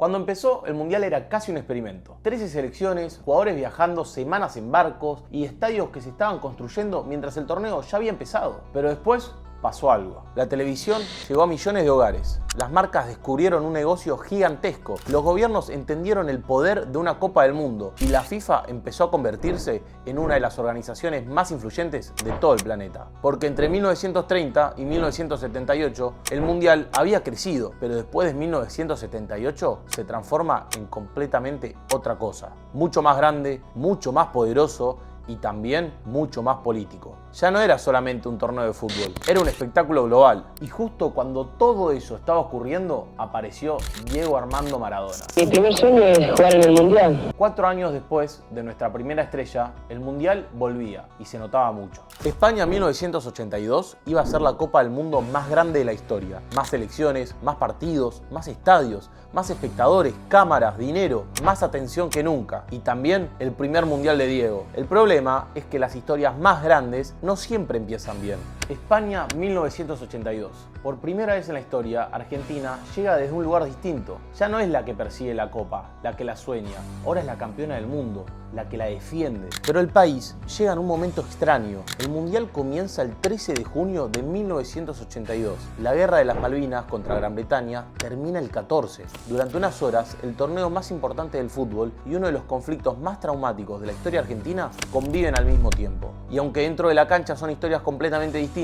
Cuando empezó, el Mundial era casi un experimento. 13 selecciones, jugadores viajando semanas en barcos y estadios que se estaban construyendo mientras el torneo ya había empezado. Pero después pasó algo. La televisión llegó a millones de hogares. Las marcas descubrieron un negocio gigantesco. Los gobiernos entendieron el poder de una Copa del Mundo y la FIFA empezó a convertirse en una de las organizaciones más influyentes de todo el planeta. Porque entre 1930 y 1978 el Mundial había crecido, pero después de 1978 se transforma en completamente otra cosa. Mucho más grande, mucho más poderoso y también mucho más político. Ya no era solamente un torneo de fútbol, era un espectáculo global. Y justo cuando todo eso estaba ocurriendo, apareció Diego Armando Maradona. Mi primer sueño es jugar en el Mundial. 4 años después de nuestra primera estrella, el Mundial volvía y se notaba mucho. España 1982 iba a ser la Copa del Mundo más grande de la historia. Más selecciones, más partidos, más estadios, más espectadores, cámaras, dinero, más atención que nunca. Y también el primer Mundial de Diego. El problema es que las historias más grandes no siempre empiezan bien. España 1982. Por primera vez en la historia, Argentina llega desde un lugar distinto. Ya no es la que persigue la Copa, la que la sueña. Ahora es la campeona del mundo, la que la defiende. Pero el país llega en un momento extraño. El Mundial comienza el 13 de junio de 1982. La guerra de las Malvinas contra Gran Bretaña termina el 14. Durante unas horas, el torneo más importante del fútbol y uno de los conflictos más traumáticos de la historia argentina conviven al mismo tiempo. Y aunque dentro de la cancha son historias completamente distintas,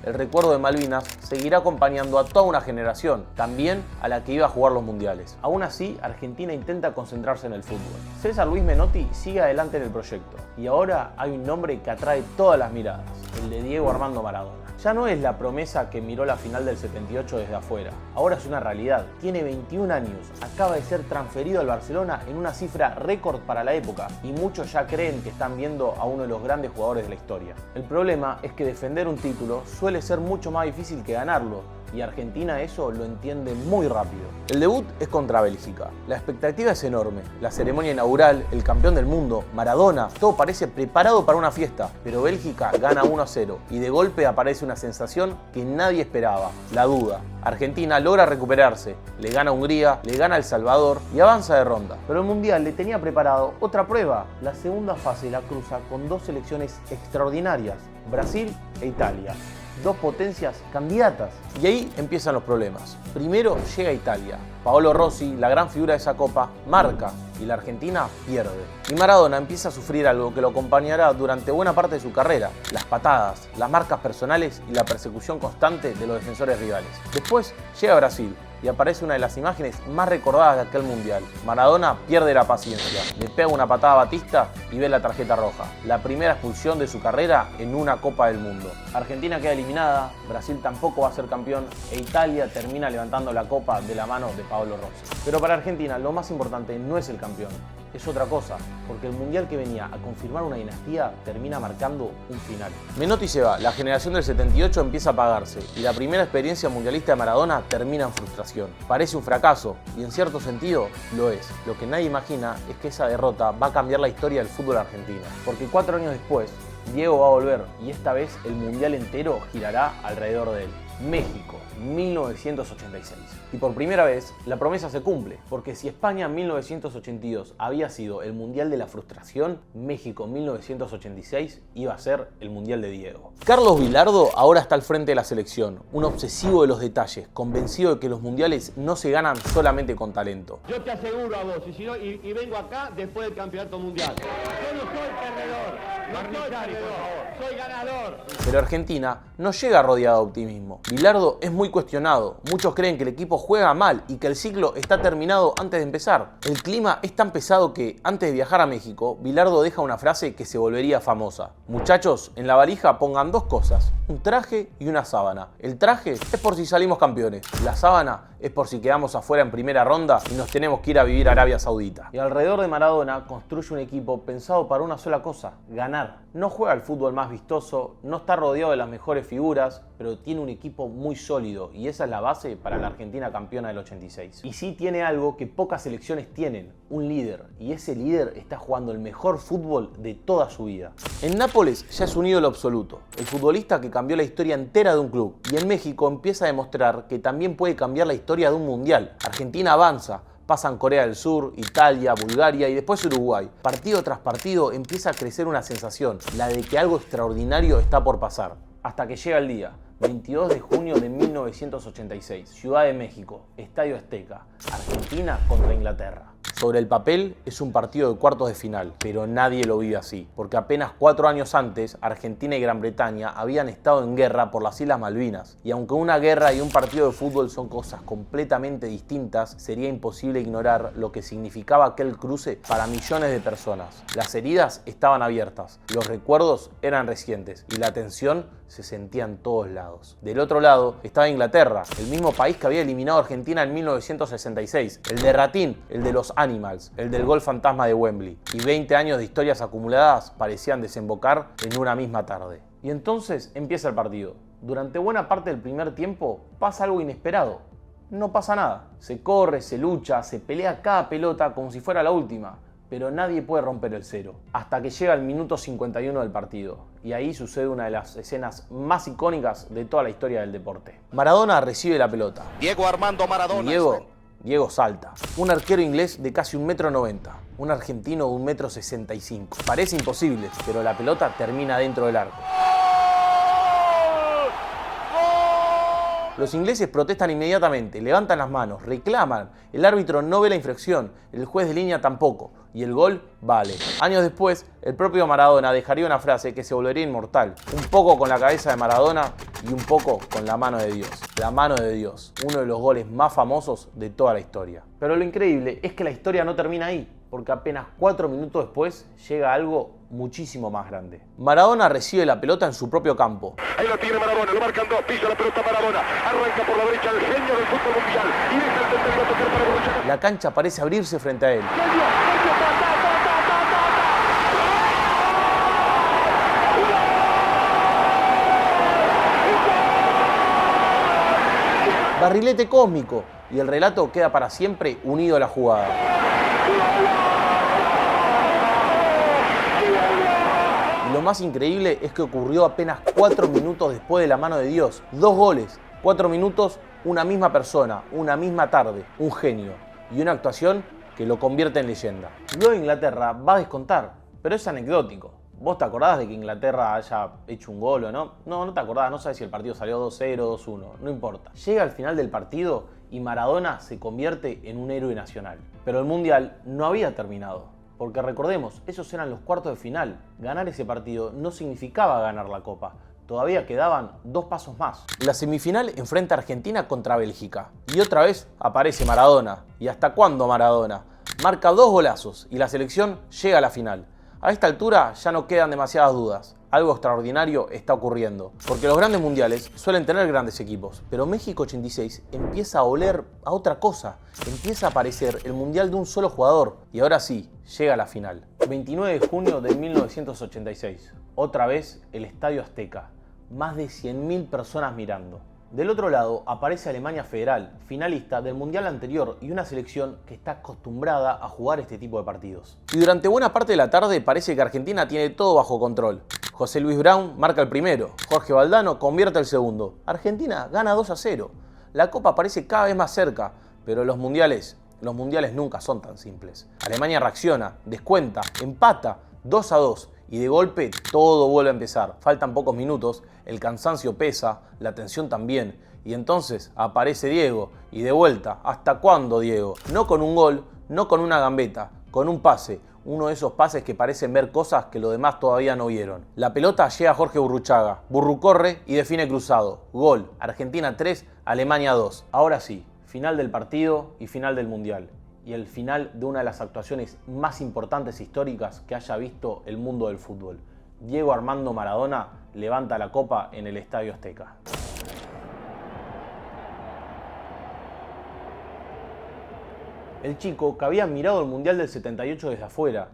el recuerdo de Malvinas seguirá acompañando a toda una generación, también a la que iba a jugar los mundiales. Aún así, Argentina intenta concentrarse en el fútbol. César Luis Menotti sigue adelante en el proyecto y ahora hay un nombre que atrae todas las miradas, el de Diego Armando Maradona. Ya no es la promesa que miró la final del 78 desde afuera, ahora es una realidad. Tiene 21 años, acaba de ser transferido al Barcelona en una cifra récord para la época y muchos ya creen que están viendo a uno de los grandes jugadores de la historia. El problema es que defender un título suele ser mucho más difícil que ganarlo, y Argentina eso lo entiende muy rápido. El debut es contra Bélgica. La expectativa es enorme. La ceremonia inaugural, el campeón del mundo, Maradona, todo parece preparado para una fiesta. Pero Bélgica gana 1-0 y de golpe aparece una sensación que nadie esperaba, la duda. Argentina logra recuperarse, le gana a Hungría, le gana a El Salvador y avanza de ronda. Pero el Mundial le tenía preparado otra prueba. La segunda fase la cruza con dos selecciones extraordinarias, Brasil e Italia. Dos potencias candidatas. Y ahí empiezan los problemas. Primero llega Italia. Paolo Rossi, la gran figura de esa copa, marca y la Argentina pierde. Y Maradona empieza a sufrir algo que lo acompañará durante buena parte de su carrera: las patadas, las marcas personales y la persecución constante de los defensores rivales. Después llega Brasil y aparece una de las imágenes más recordadas de aquel mundial. Maradona pierde la paciencia, le pega una patada a Batista y ve la tarjeta roja. La primera expulsión de su carrera en una Copa del Mundo. Argentina queda eliminada, Brasil tampoco va a ser campeón e Italia termina levantando la copa de la mano de Paolo Rossi. Pero para Argentina lo más importante no es el campeón, es otra cosa, porque el mundial que venía a confirmar una dinastía termina marcando un final. Menotti se va, la generación del 78 empieza a apagarse y la primera experiencia mundialista de Maradona termina en frustración. Parece un fracaso y en cierto sentido lo es. Lo que nadie imagina es que esa derrota va a cambiar la historia del fútbol argentino, porque 4 años después Diego va a volver y esta vez el mundial entero girará alrededor de él. México, 1986. Y por primera vez, la promesa se cumple, porque si España en 1982 había sido el Mundial de la Frustración, México en 1986 iba a ser el Mundial de Diego. Carlos Bilardo ahora está al frente de la selección, un obsesivo de los detalles, convencido de que los mundiales no se ganan solamente con talento. Yo te aseguro a vos, y vengo acá después del campeonato mundial. Yo no soy perdedor, soy ganador. Pero Argentina no llega rodeado de optimismo. Bilardo es muy cuestionado. Muchos creen que el equipo juega mal y que el ciclo está terminado antes de empezar. El clima es tan pesado que, antes de viajar a México, Bilardo deja una frase que se volvería famosa. Muchachos, en la valija pongan 2 cosas, un traje y una sábana. El traje es por si salimos campeones. La sábana es por si quedamos afuera en primera ronda y nos tenemos que ir a vivir a Arabia Saudita. Y alrededor de Maradona construye un equipo pensado para una sola cosa: ganar. No juega al fútbol más vistoso, no está rodeado de las mejores figuras, pero tiene un equipo muy sólido y esa es la base para la Argentina campeona del 86. Y sí tiene algo que pocas selecciones tienen, un líder, y ese líder está jugando el mejor fútbol de toda su vida. En Nápoles ya es un ídolo absoluto, el futbolista que cambió la historia entera de un club, y en México empieza a demostrar que también puede cambiar la historia de un mundial. Argentina avanza, Pasan Corea del Sur, Italia, Bulgaria y después Uruguay. Partido tras partido empieza a crecer una sensación, la de que algo extraordinario está por pasar. Hasta que llega el día, 22 de junio de 1986, Ciudad de México, Estadio Azteca, Argentina contra Inglaterra. Sobre el papel es un partido de cuartos de final, pero nadie lo vive así, porque apenas 4 años antes, Argentina y Gran Bretaña habían estado en guerra por las Islas Malvinas, y aunque una guerra y un partido de fútbol son cosas completamente distintas, sería imposible ignorar lo que significaba aquel cruce para millones de personas. Las heridas estaban abiertas, los recuerdos eran recientes, y la tensión se sentía en todos lados. Del otro lado estaba Inglaterra, el mismo país que había eliminado a Argentina en 1966, el de Ratín, el de los Animals, el del gol fantasma de Wembley, y 20 años de historias acumuladas parecían desembocar en una misma tarde. Y entonces empieza el partido. Durante buena parte del primer tiempo pasa algo inesperado. No pasa nada. Se corre, se lucha, se pelea cada pelota como si fuera la última, pero nadie puede romper el cero. Hasta que llega el minuto 51 del partido, y ahí sucede una de las escenas más icónicas de toda la historia del deporte. Maradona recibe la pelota. Diego Armando Maradona. Diego salta. Un arquero inglés de casi 1,90 m. Un argentino de 1,65 m. Parece imposible, pero la pelota termina dentro del arco. Los ingleses protestan inmediatamente, levantan las manos, reclaman. El árbitro no ve la infracción, el juez de línea tampoco, y el gol vale. Años después, el propio Maradona dejaría una frase que se volvería inmortal. Un poco con la cabeza de Maradona y un poco con la mano de Dios. La mano de Dios, uno de los goles más famosos de toda la historia. Pero lo increíble es que la historia no termina ahí, porque apenas 4 minutos después llega algo muchísimo más grande. Maradona recibe la pelota en su propio campo. Ahí lo tiene Maradona, lo marcan dos, pisa la pelota Maradona, arranca por la derecha el genio del fútbol mundial y deja el tercero a tocar para Borruchaga. La cancha parece abrirse frente a él. Barrilete cósmico, y el relato queda para siempre unido a la jugada. Y lo más increíble es que ocurrió apenas 4 minutos después de la mano de Dios. 2 goles, 4 minutos, una misma persona, una misma tarde, un genio. Y una actuación que lo convierte en leyenda. Luego Inglaterra va a descontar, pero es anecdótico. ¿Vos te acordás de que Inglaterra haya hecho un gol o no? No te acordás, no sabes si el partido salió 2-0, 2-1, no importa. Llega al final del partido y Maradona se convierte en un héroe nacional. Pero el Mundial no había terminado, porque recordemos, esos eran los cuartos de final. Ganar ese partido no significaba ganar la Copa. Todavía quedaban 2 pasos más. La semifinal enfrenta a Argentina contra Bélgica. Y otra vez aparece Maradona. ¿Y hasta cuándo Maradona? Marca 2 golazos y la selección llega a la final. A esta altura ya no quedan demasiadas dudas. Algo extraordinario está ocurriendo. Porque los grandes mundiales suelen tener grandes equipos. Pero México 86 empieza a oler a otra cosa. Empieza a aparecer el mundial de un solo jugador. Y ahora sí, llega a la final. 29 de junio de 1986. Otra vez el Estadio Azteca. Más de 100.000 personas mirando. Del otro lado aparece Alemania Federal, finalista del mundial anterior y una selección que está acostumbrada a jugar este tipo de partidos. Y durante buena parte de la tarde parece que Argentina tiene todo bajo control. José Luis Brown marca el primero, Jorge Valdano convierte el segundo. Argentina gana 2-0. La Copa parece cada vez más cerca, pero los mundiales nunca son tan simples. Alemania reacciona, descuenta, empata 2-2. Y de golpe todo vuelve a empezar. Faltan pocos minutos, el cansancio pesa, la tensión también. Y entonces aparece Diego. Y de vuelta, ¿hasta cuándo Diego? No con un gol, no con una gambeta, con un pase. Uno de esos pases que parecen ver cosas que los demás todavía no vieron. La pelota llega a Jorge Burruchaga. Burru corre y define cruzado. Gol. Argentina 3, Alemania 2. Ahora sí, final del partido y final del mundial. Y el final de una de las actuaciones más importantes históricas que haya visto el mundo del fútbol. Diego Armando Maradona levanta la copa en el Estadio Azteca. El chico que había mirado el Mundial del 78 desde afuera,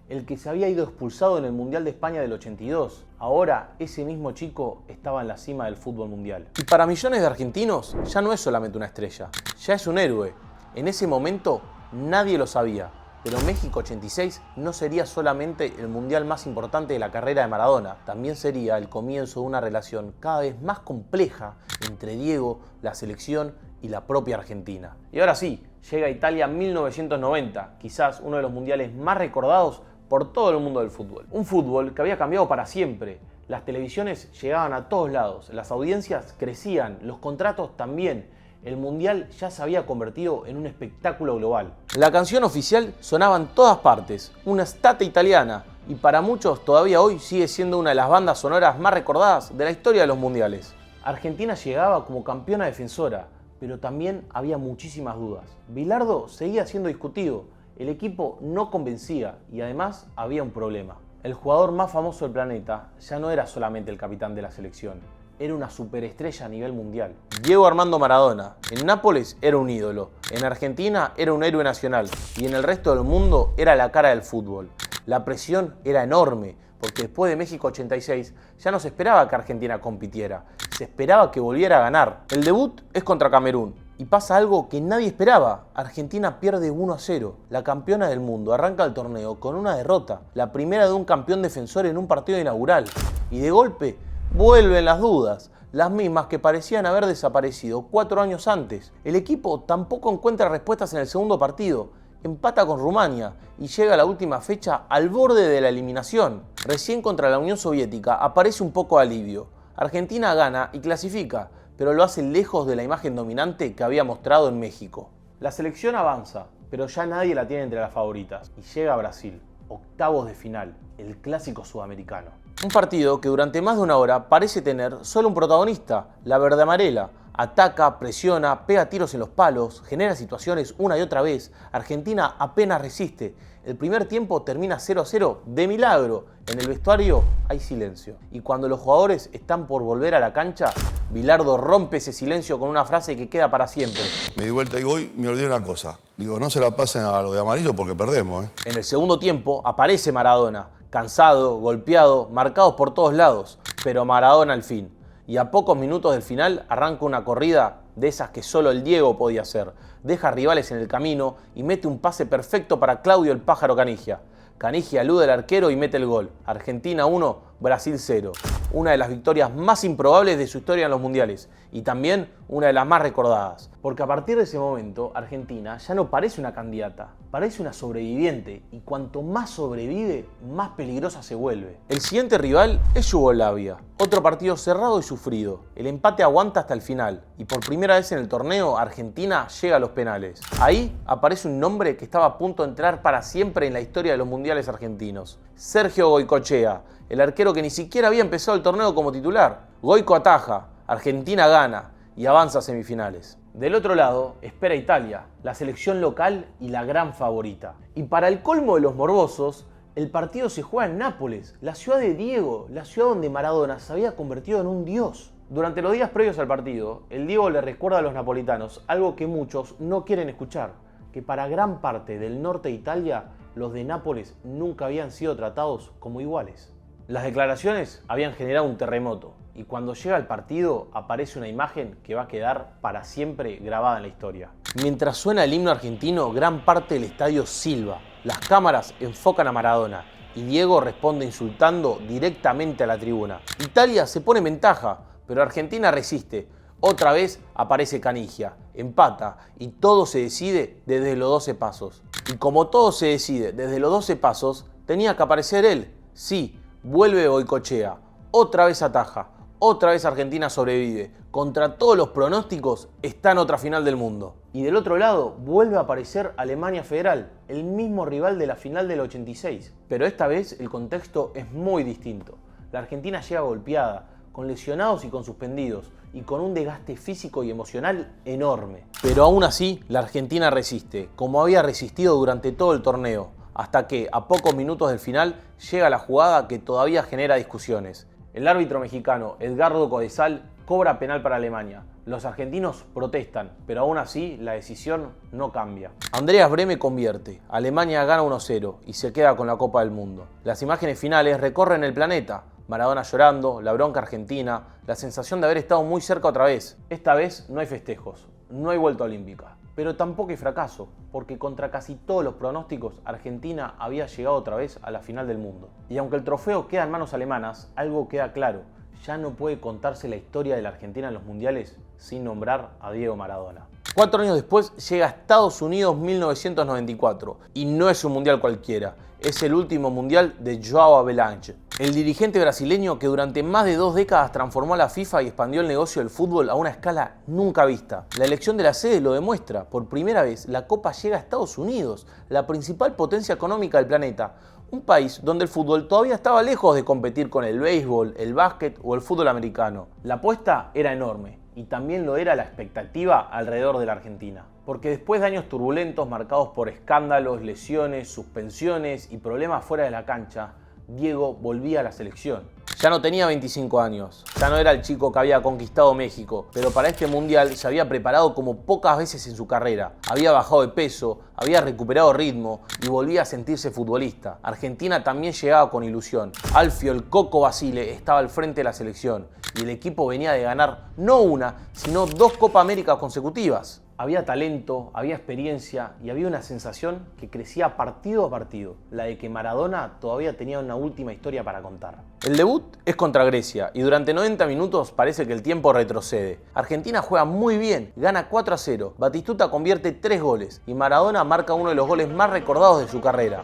el que se había ido expulsado en el Mundial de España del 82, ahora ese mismo chico estaba en la cima del fútbol mundial. Y para millones de argentinos ya no es solamente una estrella, ya es un héroe. En ese momento nadie lo sabía, Pero México 86 no sería solamente el mundial más importante de la carrera de Maradona, también sería el comienzo de una relación cada vez más compleja entre Diego, la selección y la propia Argentina. Y ahora sí, llega Italia 1990, quizás uno de los mundiales más recordados por todo el mundo del fútbol. Un fútbol que había cambiado para siempre. Las televisiones llegaban a todos lados, las audiencias crecían, los contratos también. El mundial ya se había convertido en un espectáculo global. La canción oficial sonaba en todas partes, una estate italiana, y para muchos todavía hoy sigue siendo una de las bandas sonoras más recordadas de la historia de los mundiales. Argentina llegaba como campeona defensora, pero también había muchísimas dudas. Bilardo seguía siendo discutido, el equipo no convencía y además había un problema. El jugador más famoso del planeta ya no era solamente el capitán de la selección, era una superestrella a nivel mundial. Diego Armando Maradona, en Nápoles era un ídolo, en Argentina era un héroe nacional y en el resto del mundo era la cara del fútbol. La presión era enorme, porque después de México 86 ya no se esperaba que Argentina compitiera, se esperaba que volviera a ganar. El debut es contra Camerún y pasa algo que nadie esperaba. Argentina pierde 1-0. La campeona del mundo arranca el torneo con una derrota, la primera de un campeón defensor en un partido inaugural. Y de golpe vuelven las dudas, las mismas que parecían haber desaparecido 4 años antes. El equipo tampoco encuentra respuestas en el segundo partido. Empata con Rumania y llega a la última fecha al borde de la eliminación. Recién contra la Unión Soviética aparece un poco de alivio. Argentina gana y clasifica, pero lo hace lejos de la imagen dominante que había mostrado en México. La selección avanza, pero ya nadie la tiene entre las favoritas. Y llega a Brasil, octavos de final, el clásico sudamericano. Un partido que durante más de una hora parece tener solo un protagonista, la verde amarela. Ataca, presiona, pega tiros en los palos, genera situaciones una y otra vez. Argentina apenas resiste. El primer tiempo termina 0-0 de milagro. En el vestuario hay silencio. Y cuando los jugadores están por volver a la cancha, Bilardo rompe ese silencio con una frase que queda para siempre. Me di vuelta y voy, me olvidé una cosa. Digo, no se la pasen a lo de amarillo porque perdemos, ¿eh? En el segundo tiempo aparece Maradona, cansado, golpeado, marcados por todos lados. Pero Maradona al fin. Y a pocos minutos del final arranca una corrida de esas que solo el Diego podía hacer. Deja rivales en el camino y mete un pase perfecto para Claudio el Pájaro Canigia. Canigia alude al arquero y mete el gol. Argentina 1, Brasil 0. Una de las victorias más improbables de su historia en los mundiales y también una de las más recordadas. Porque a partir de ese momento, Argentina ya no parece una candidata, parece una sobreviviente y cuanto más sobrevive, más peligrosa se vuelve. El siguiente rival es Yugoslavia. Otro partido cerrado y sufrido. El empate aguanta hasta el final y por primera vez en el torneo, Argentina llega a los penales. Ahí aparece un nombre que estaba a punto de entrar para siempre en la historia de los mundiales argentinos. Sergio Goicoechea, el arquero que ni siquiera había empezado el torneo como titular. Goico ataja, Argentina gana y avanza a semifinales. Del otro lado, espera Italia, la selección local y la gran favorita. Y para el colmo de los morbosos, el partido se juega en Nápoles, la ciudad de Diego, la ciudad donde Maradona se había convertido en un dios. Durante los días previos al partido, el Diego le recuerda a los napolitanos algo que muchos no quieren escuchar, que para gran parte del norte de Italia, los de Nápoles nunca habían sido tratados como iguales. Las declaraciones habían generado un terremoto y cuando llega el partido aparece una imagen que va a quedar para siempre grabada en la historia. Mientras suena el himno argentino, gran parte del estadio silba. Las cámaras enfocan a Maradona y Diego responde insultando directamente a la tribuna. Italia se pone en ventaja, pero Argentina resiste. Otra vez aparece Canigia, empata y todo se decide desde los 12 pasos. Y como todo se decide desde los 12 pasos, tenía que aparecer él. Sí, vuelve Goicoechea, otra vez ataja, otra vez Argentina sobrevive. Contra todos los pronósticos está en otra final del mundo. Y del otro lado vuelve a aparecer Alemania Federal, el mismo rival de la final del 86. Pero esta vez el contexto es muy distinto. La Argentina llega golpeada, con lesionados y con suspendidos, y con un desgaste físico y emocional enorme. Pero aún así, la Argentina resiste, como había resistido durante todo el torneo, hasta que, a pocos minutos del final, llega la jugada que todavía genera discusiones. El árbitro mexicano Edgardo Codesal cobra penal para Alemania. Los argentinos protestan, pero aún así la decisión no cambia. Andreas Brehme convierte, Alemania gana 1-0 y se queda con la Copa del Mundo. Las imágenes finales recorren el planeta. Maradona llorando, la bronca argentina, la sensación de haber estado muy cerca otra vez. Esta vez no hay festejos, no hay vuelta olímpica. Pero tampoco hay fracaso, porque contra casi todos los pronósticos, Argentina había llegado otra vez a la final del mundo. Y aunque el trofeo queda en manos alemanas, algo queda claro: ya no puede contarse la historia de la Argentina en los mundiales sin nombrar a Diego Maradona. 4 años después llega a Estados Unidos 1994, y no es un mundial cualquiera, es el último mundial de João Havelange, el dirigente brasileño que durante más de 2 décadas transformó a la FIFA y expandió el negocio del fútbol a una escala nunca vista. La elección de la sede lo demuestra: por primera vez la Copa llega a Estados Unidos, la principal potencia económica del planeta, un país donde el fútbol todavía estaba lejos de competir con el béisbol, el básquet o el fútbol americano. La apuesta era enorme, y también lo era la expectativa alrededor de la Argentina. Porque después de años turbulentos marcados por escándalos, lesiones, suspensiones y problemas fuera de la cancha, Diego volvía a la selección. Ya no tenía 25 años, ya no era el chico que había conquistado México, pero para este mundial se había preparado como pocas veces en su carrera. Había bajado de peso, había recuperado ritmo y volvía a sentirse futbolista. Argentina también llegaba con ilusión. Alfio el Coco Basile estaba al frente de la selección y el equipo venía de ganar no una, sino 2 Copa América consecutivas. Había talento, había experiencia y había una sensación que crecía partido a partido, la de que Maradona todavía tenía una última historia para contar. El debut es contra Grecia y durante 90 minutos parece que el tiempo retrocede. Argentina juega muy bien, gana 4-0, Batistuta convierte 3 goles y Maradona marca uno de los goles más recordados de su carrera.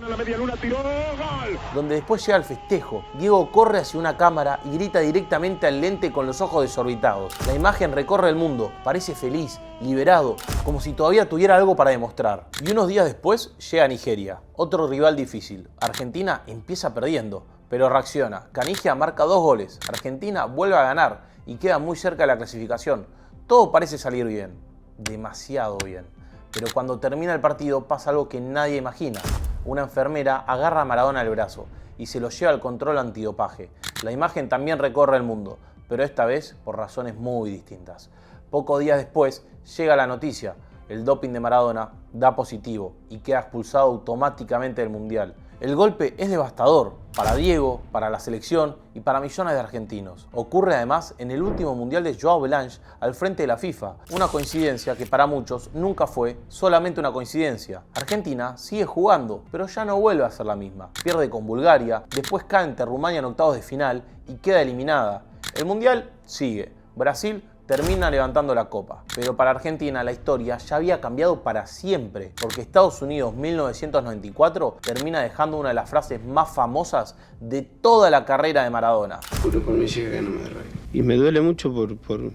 Donde después llega el festejo, Diego corre hacia una cámara y grita directamente al lente con los ojos desorbitados. La imagen recorre el mundo, parece feliz, liberado, como si todavía tuviera algo para demostrar. Y unos días después llega Nigeria, otro rival difícil. Argentina empieza perdiendo, pero reacciona. Canigia marca 2 goles, Argentina vuelve a ganar y queda muy cerca de la clasificación. Todo parece salir bien, demasiado bien. Pero cuando termina el partido pasa algo que nadie imagina. Una enfermera agarra a Maradona al brazo y se lo lleva al control antidopaje. La imagen también recorre el mundo, pero esta vez por razones muy distintas. Pocos días después llega la noticia: el doping de Maradona da positivo y queda expulsado automáticamente del mundial. El golpe es devastador para Diego, para la selección y para millones de argentinos. Ocurre además en el último mundial de João Havelange al frente de la FIFA. Una coincidencia que para muchos nunca fue solamente una coincidencia. Argentina sigue jugando, pero ya no vuelve a ser la misma. Pierde con Bulgaria, después cae ante Rumania en octavos de final y queda eliminada. El mundial sigue. Brasil termina levantando la copa. Pero para Argentina la historia ya había cambiado para siempre, porque Estados Unidos 1994 termina dejando una de las frases más famosas de toda la carrera de Maradona. Juro por mi hija que no me derrabe. Y me duele mucho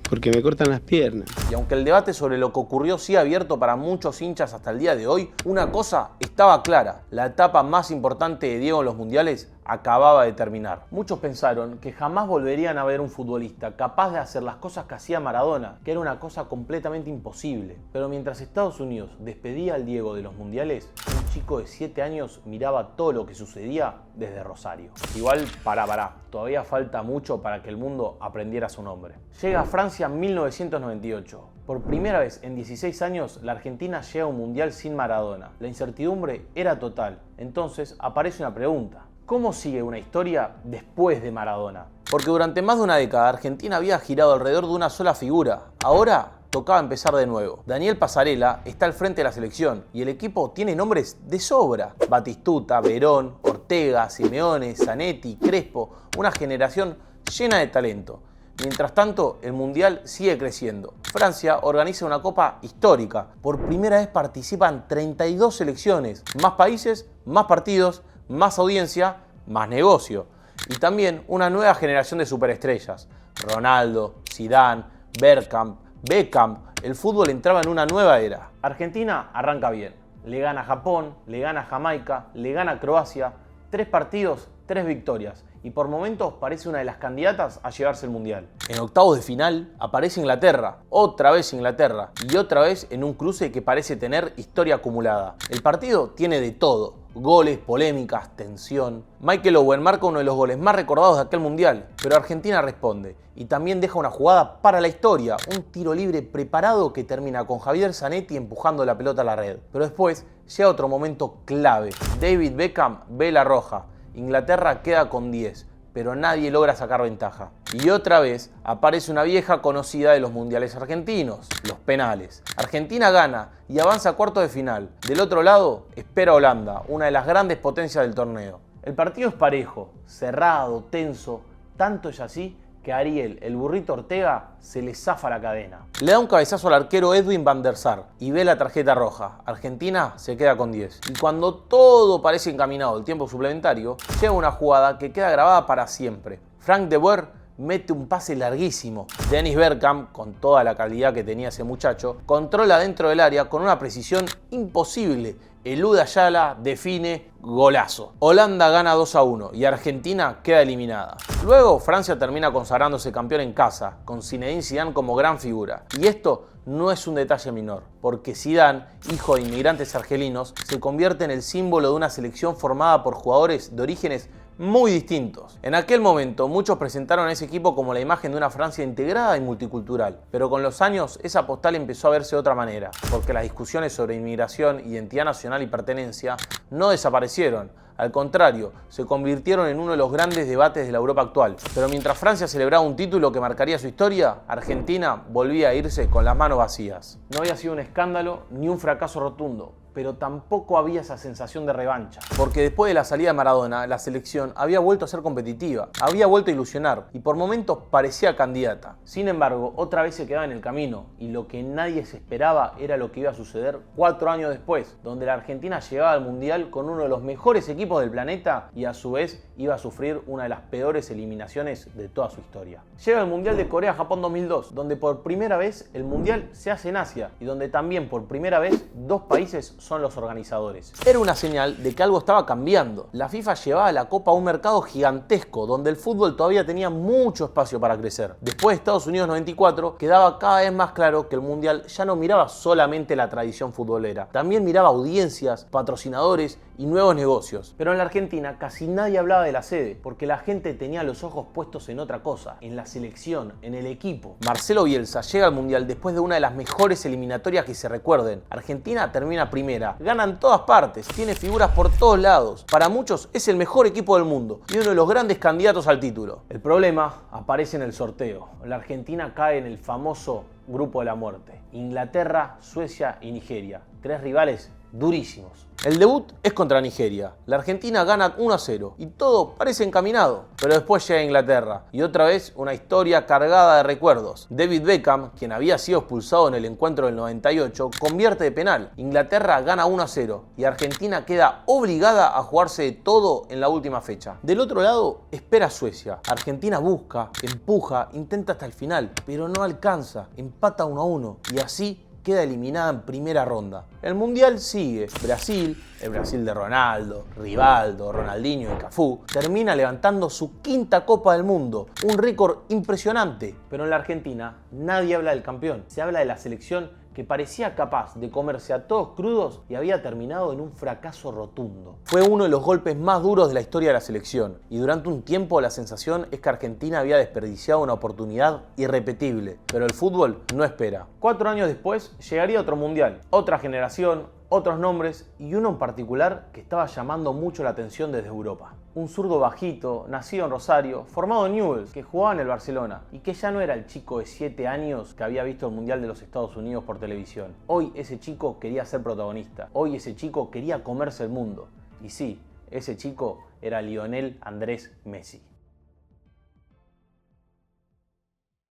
porque me cortan las piernas. Y aunque el debate sobre lo que ocurrió sigue abierto para muchos hinchas hasta el día de hoy, una cosa estaba clara: la etapa más importante de Diego en los mundiales acababa de terminar. Muchos pensaron que jamás volverían a ver un futbolista capaz de hacer las cosas que hacía Maradona, que era una cosa completamente imposible. Pero mientras Estados Unidos despedía al Diego de los mundiales, un chico de 7 años miraba todo lo que sucedía desde Rosario. Igual, pará, todavía falta mucho para que el mundo aprendiera su nombre. Llega a Francia en 1998. Por primera vez en 16 años, la Argentina llega a un mundial sin Maradona. La incertidumbre era total. Entonces aparece una pregunta: ¿cómo sigue una historia después de Maradona? Porque durante más de una década Argentina había girado alrededor de una sola figura. Ahora tocaba empezar de nuevo. Daniel Passarella está al frente de la selección y el equipo tiene nombres de sobra: Batistuta, Verón, Ortega, Simeone, Zanetti, Crespo, una generación llena de talento. Mientras tanto, el mundial sigue creciendo. Francia organiza una copa histórica. Por primera vez participan 32 selecciones. Más países, más partidos, más audiencia, más negocio. Y también una nueva generación de superestrellas: Ronaldo, Zidane, Bergkamp, Beckham. El fútbol entraba en una nueva era. Argentina arranca bien. Le gana a Japón, le gana a Jamaica, le gana a Croacia. 3 partidos, 3 victorias. Y por momentos parece una de las candidatas a llevarse el mundial. En octavos de final aparece Inglaterra, otra vez Inglaterra, y otra vez en un cruce que parece tener historia acumulada. El partido tiene de todo: goles, polémicas, tensión. Michael Owen marca uno de los goles más recordados de aquel mundial, pero Argentina responde y también deja una jugada para la historia: un tiro libre preparado que termina con Javier Zanetti empujando la pelota a la red. Pero después llega otro momento clave: David Beckham ve la roja. Inglaterra queda con 10, pero nadie logra sacar ventaja. Y otra vez aparece una vieja conocida de los mundiales argentinos, los penales. Argentina gana y avanza a cuartos de final. Del otro lado espera Holanda, una de las grandes potencias del torneo. El partido es parejo, cerrado, tenso, tanto es así que a Ariel, el burrito Ortega, se le zafa la cadena. Le da un cabezazo al arquero Edwin van der Sar y ve la tarjeta roja. Argentina se queda con 10. Y cuando todo parece encaminado al tiempo suplementario, llega una jugada que queda grabada para siempre. Frank de Boer mete un pase larguísimo. Dennis Bergkamp, con toda la calidad que tenía ese muchacho, controla dentro del área con una precisión imposible. Elude Ayala, define, golazo. Holanda gana 2-1 y Argentina queda eliminada. Luego Francia termina consagrándose campeón en casa, con Zinedine Zidane como gran figura. Y esto no es un detalle menor, porque Zidane, hijo de inmigrantes argelinos, se convierte en el símbolo de una selección formada por jugadores de orígenes muy distintos. En aquel momento muchos presentaron a ese equipo como la imagen de una Francia integrada y multicultural, pero con los años esa postal empezó a verse de otra manera, porque las discusiones sobre inmigración, identidad nacional y pertenencia no desaparecieron. Al contrario, se convirtieron en uno de los grandes debates de la Europa actual. Pero mientras Francia celebraba un título que marcaría su historia, Argentina volvía a irse con las manos vacías. No había sido un escándalo ni un fracaso rotundo, pero tampoco había esa sensación de revancha. Porque después de la salida de Maradona, la selección había vuelto a ser competitiva, había vuelto a ilusionar y por momentos parecía candidata. Sin embargo, otra vez se quedaba en el camino y lo que nadie se esperaba era lo que iba a suceder 4 años después, donde la Argentina llegaba al Mundial con uno de los mejores equipos del planeta y a su vez iba a sufrir una de las peores eliminaciones de toda su historia. Llega el Mundial de Corea-Japón 2002, donde por primera vez el Mundial se hace en Asia y donde también por primera vez 2 países son los organizadores. Era una señal de que algo estaba cambiando. La FIFA llevaba la Copa a un mercado gigantesco donde el fútbol todavía tenía mucho espacio para crecer. Después de Estados Unidos 94 quedaba cada vez más claro que el Mundial ya no miraba solamente la tradición futbolera, también miraba audiencias, patrocinadores y nuevos negocios. Pero en la Argentina casi nadie hablaba de la sede, porque la gente tenía los ojos puestos en otra cosa, en la selección, en el equipo. Marcelo Bielsa llega al Mundial después de una de las mejores eliminatorias que se recuerden. Argentina termina primera, gana en todas partes, tiene figuras por todos lados. Para muchos es el mejor equipo del mundo y uno de los grandes candidatos al título. El problema aparece en el sorteo. La Argentina cae en el famoso grupo de la muerte. Inglaterra, Suecia y Nigeria. 3 rivales durísimos. El debut es contra Nigeria. La Argentina gana 1-0 y todo parece encaminado. Pero después llega Inglaterra y otra vez una historia cargada de recuerdos. David Beckham, quien había sido expulsado en el encuentro del 98, convierte de penal. Inglaterra gana 1-0 y Argentina queda obligada a jugarse de todo en la última fecha. Del otro lado espera Suecia. Argentina busca, empuja, intenta hasta el final, pero no alcanza. Empata 1-1 y así queda eliminada en primera ronda. El Mundial sigue. Brasil, el Brasil de Ronaldo, Rivaldo, Ronaldinho y Cafú, termina levantando su 5ª Copa del Mundo. Un récord impresionante. Pero en la Argentina nadie habla del campeón. Se habla de la selección que parecía capaz de comerse a todos crudos y había terminado en un fracaso rotundo. Fue uno de los golpes más duros de la historia de la selección y durante un tiempo la sensación es que Argentina había desperdiciado una oportunidad irrepetible, pero el fútbol no espera. 4 años después llegaría otro mundial, otra generación, otros nombres y uno en particular que estaba llamando mucho la atención desde Europa. Un zurdo bajito, nacido en Rosario, formado en Newell's, que jugaba en el Barcelona y que ya no era el chico de 7 años que había visto el Mundial de los Estados Unidos por televisión. Hoy ese chico quería ser protagonista, hoy ese chico quería comerse el mundo. Y sí, ese chico era Lionel Andrés Messi.